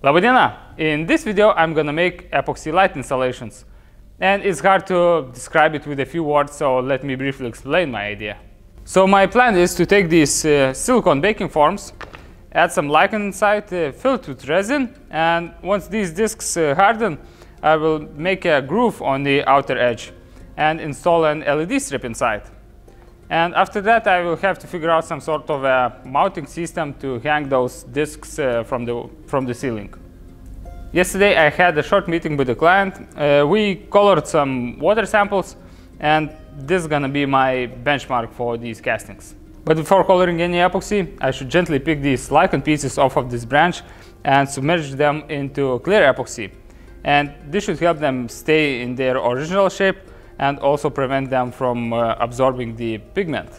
Labadiena! In this video I'm gonna make epoxy light installations. And it's hard to describe it with a few words, so let me briefly explain my idea. So my plan is to take these silicone baking forms, add some lichen inside, fill it with resin, and once these discs harden, I will make a groove on the outer edge and install an LED strip inside. And after that I will have to figure out some sort of a mounting system to hang those discs from the ceiling. Yesterday I had a short meeting with the client. We colored some water samples, and this is gonna be my benchmark for these castings. But before coloring any epoxy, I should gently pick these lichen pieces off of this branch and submerge them into clear epoxy. And this should help them stay in their original shape and also prevent them from absorbing the pigment.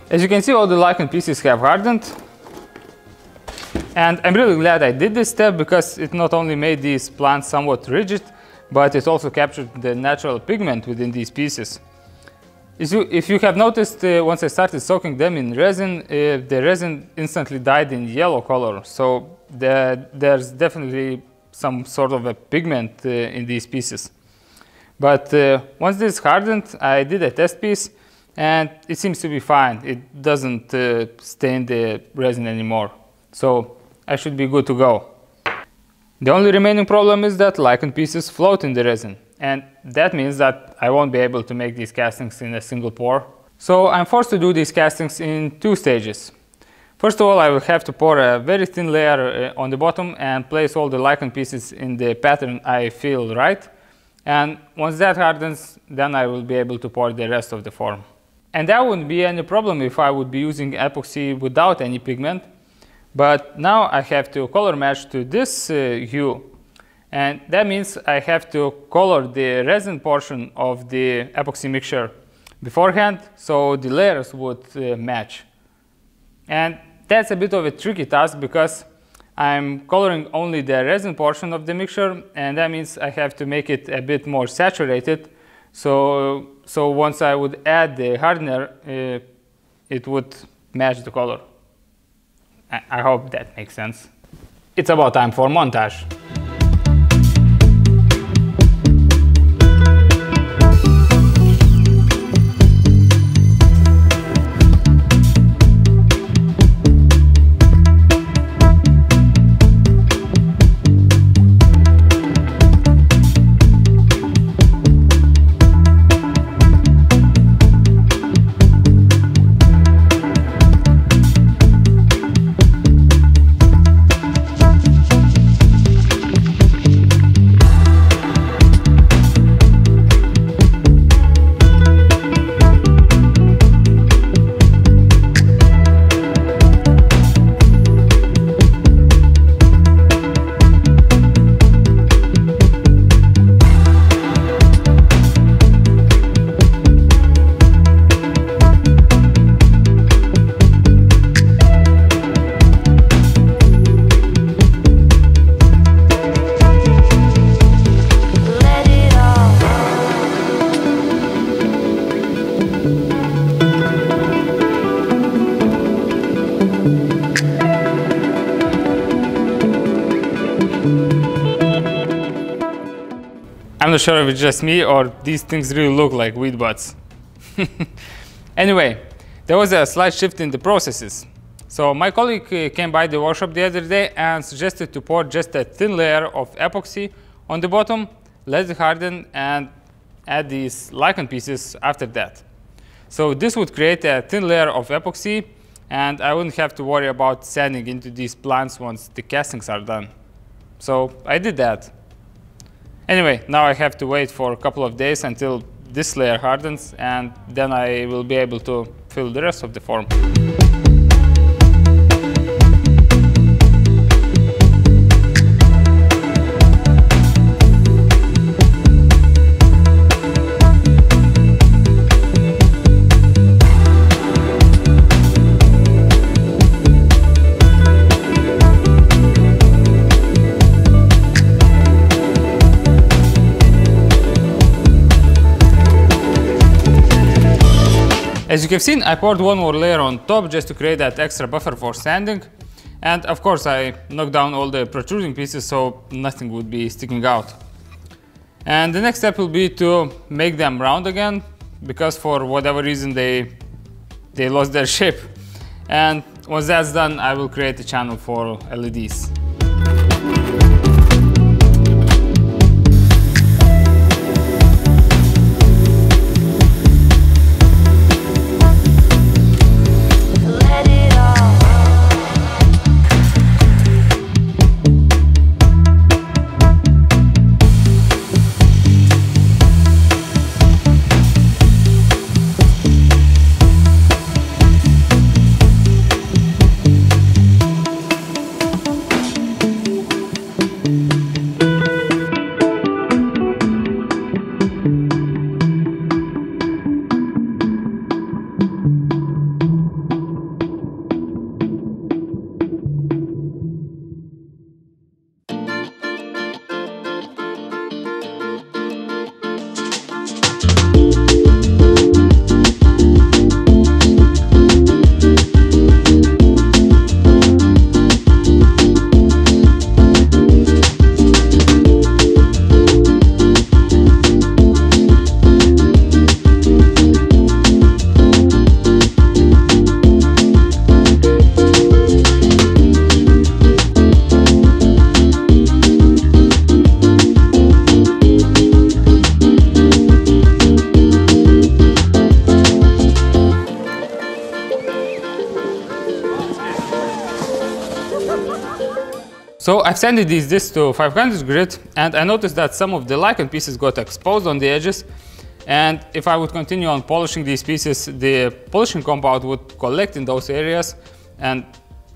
As you can see, all the lichen pieces have hardened, and I'm really glad I did this step because it not only made these plants somewhat rigid, but it also captured the natural pigment within these pieces. If you have noticed, once I started soaking them in resin, the resin instantly dyed in yellow color, so there's definitely some sort of a pigment in these pieces. But once this hardened, I did a test piece, and it seems to be fine. It doesn't stain the resin anymore, so I should be good to go. The only remaining problem is that lichen pieces float in the resin, and that means that I won't be able to make these castings in a single pour. So I'm forced to do these castings in two stages. First of all, I will have to pour a very thin layer on the bottom and place all the lichen pieces in the pattern I feel right. And once that hardens, then I will be able to pour the rest of the form. And that wouldn't be any problem if I would be using epoxy without any pigment. But now I have to color match to this hue. And that means I have to color the resin portion of the epoxy mixture beforehand, so the layers would match. And that's a bit of a tricky task because I'm coloring only the resin portion of the mixture, and that means I have to make it a bit more saturated. So once I would add the hardener, it would match the color. I hope that makes sense. It's about time for montage. I'm not sure if it's just me or these things really look like weed butts. Anyway, there was a slight shift in the processes. So my colleague came by the workshop the other day and suggested to pour just a thin layer of epoxy on the bottom, let it harden, and add these lichen pieces after that. So this would create a thin layer of epoxy, and I wouldn't have to worry about sanding into these plants once the castings are done. So I did that. Anyway, now I have to wait for a couple of days until this layer hardens, and then I will be able to fill the rest of the form. As you have seen, I poured one more layer on top just to create that extra buffer for sanding. And of course, I knocked down all the protruding pieces so nothing would be sticking out. And the next step will be to make them round again, because for whatever reason they lost their shape. And once that's done, I will create a channel for LEDs. So I've sanded these discs to 500 grit, and I noticed that some of the lichen pieces got exposed on the edges. And if I would continue on polishing these pieces, the polishing compound would collect in those areas, and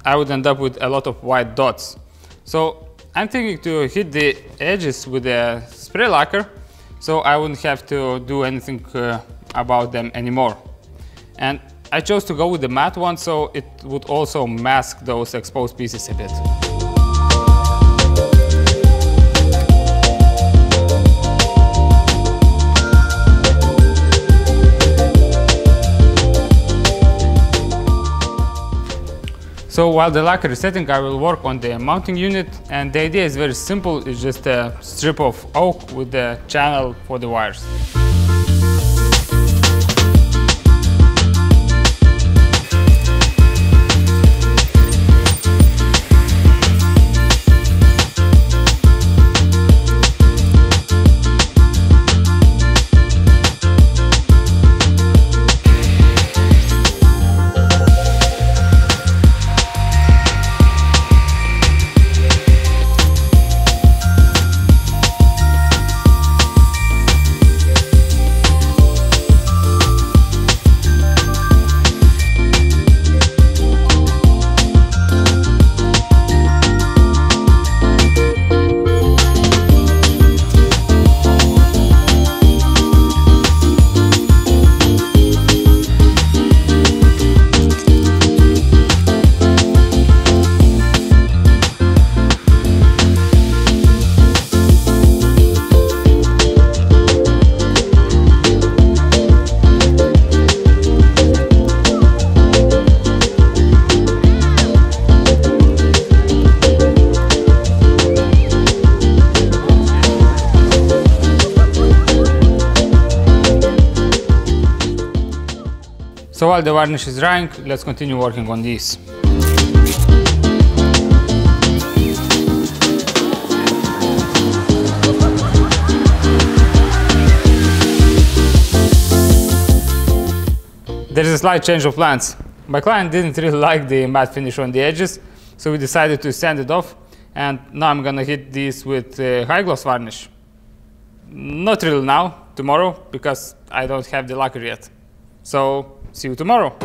I would end up with a lot of white dots. So I'm thinking to hit the edges with a spray lacquer, so I wouldn't have to do anything about them anymore. And I chose to go with the matte one, so it would also mask those exposed pieces a bit. So while the lacquer is setting, I will work on the mounting unit, and the idea is very simple. It's just a strip of oak with the channel for the wires. So while the varnish is drying, let's continue working on these. There is a slight change of plans. My client didn't really like the matte finish on the edges, so we decided to sand it off, and now I'm gonna hit these with high gloss varnish. Not really now, tomorrow, because I don't have the lacquer yet. So, see you tomorrow.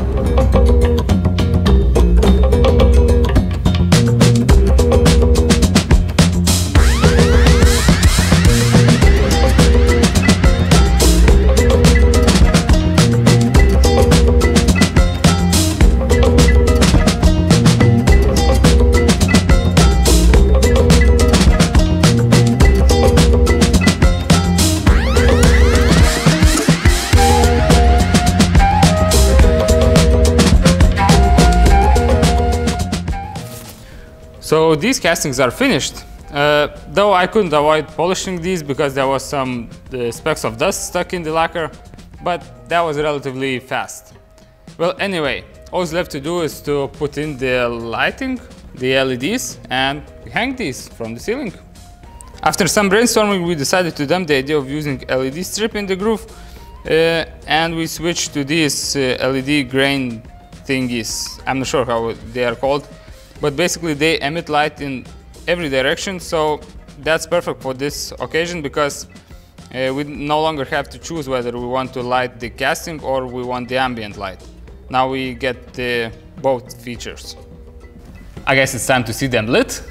So these castings are finished, though I couldn't avoid polishing these because there was some specks of dust stuck in the lacquer, but that was relatively fast. Well, anyway, all that's left to do is to put in the lighting, the LEDs, and hang these from the ceiling. After some brainstorming, we decided to dump the idea of using LED strip in the groove, and we switched to these LED grain thingies. I'm not sure how they are called. But basically they emit light in every direction, so that's perfect for this occasion because we no longer have to choose whether we want to light the casting or we want the ambient light. Now we get both features. I guess it's time to see them lit.